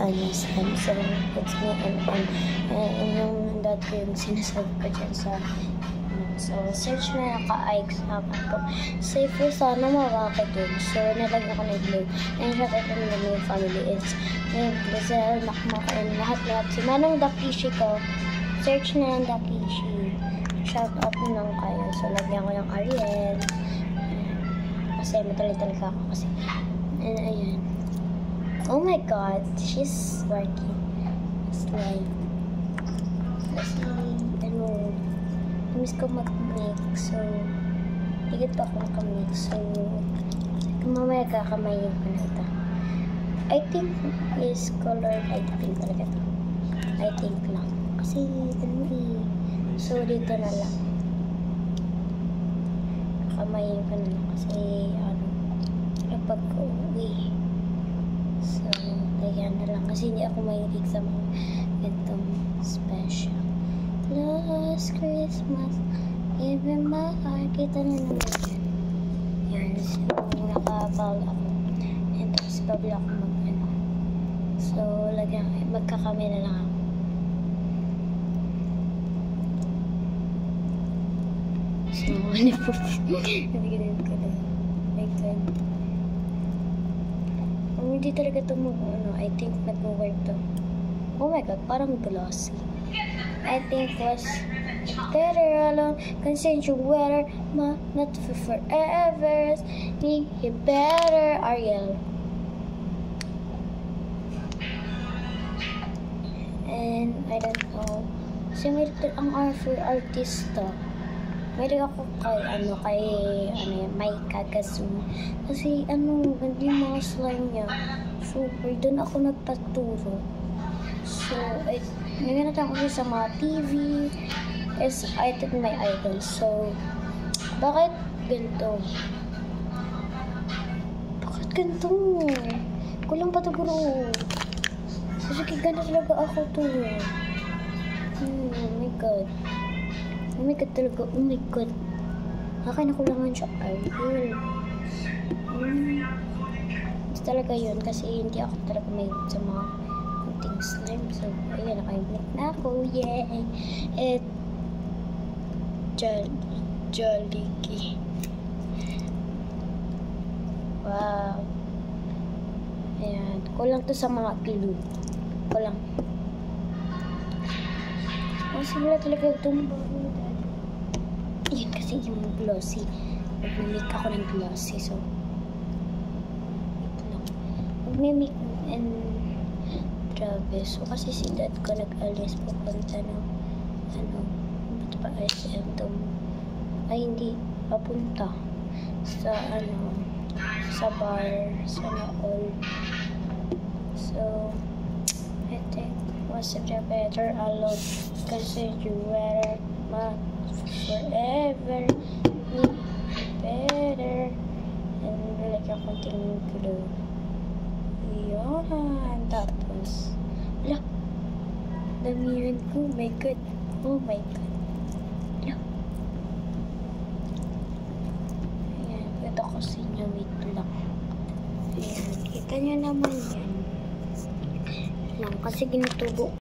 Chinese and so it's me and yung dati yung sinasabi ko dyan sa so search na naka-example po. Safer sana mawaka dun. So nalagyan ko na yung and shout out na yung family is yung Lizelle, Nakmak and lahat-lahat. Si Manong Dakishi ko. Search na yung Dakishi. Shout out na lang kayo. So lagyan ko yung Ariel. Kasi matali-tali ka ako kasi. And ayan. Oh my god, she's working. It's like, kasi, miss ko mag-mix. So, higit pa ako makamix. So, mamaya kakamayin ko na ito. I think is color light pink talaga ito. I think lang. Kasi, so, dito na lang. Kakamayin ko na lang. Kasi, kapag ko uwi. So, lagyan na lang. Kasi hindi ako mahilig sa mga itong special. Last Christmas, even my heart. Kita na naman yan. Yan. So, naka-bowl ako. And tapos, babil ako mag-ano. So, lagyan. Magkakami na lang ako. So, ano po? Nabigyan ko na. My God. Hindi talaga ito I think nag-work to. Oh my god, parang glossy. I think was better alone, concerned you weather, not for forever. He better, Ariel. And I don't know. Kasi may ang artista. Mayroon ako kay Maika Kazuma. Kasi hindi mga slime niya. Super, doon ako nagpaturo. So, naganataan ko sa mga TV. Is I think my idol. So, bakit ganito? Bakit ganito? Kulang pa ito guro. Kasi kigana talaga ako to. Oh my god. Oh my god talaga. Oh my god. Akin ako naman siya. Ayun. It's talaga yun. Kasi hindi ako talaga may sa mga kunting slime. So, ayun. Nakaimik na ako. Yay! At Joliki. Wow. Ayan. Kulang to sa mga glue. Kulang. Simula talaga itong yun kasi yung glossy. Mag-make ako ng glossy. So, ito lang. Mag-make and grabe. So, kasi si dad ko nag-alis pupunta ng ba't pa SM to? Ay, hindi. Papunta sa sa bar. Sana all. So, I think was it better alone kasi you were forever me better and like a konting glue yun tapos wala damihan ko oh my god wala ayan ito ko sa inyo wait lang ayan kita nyo naman yan lang kasi ginutubo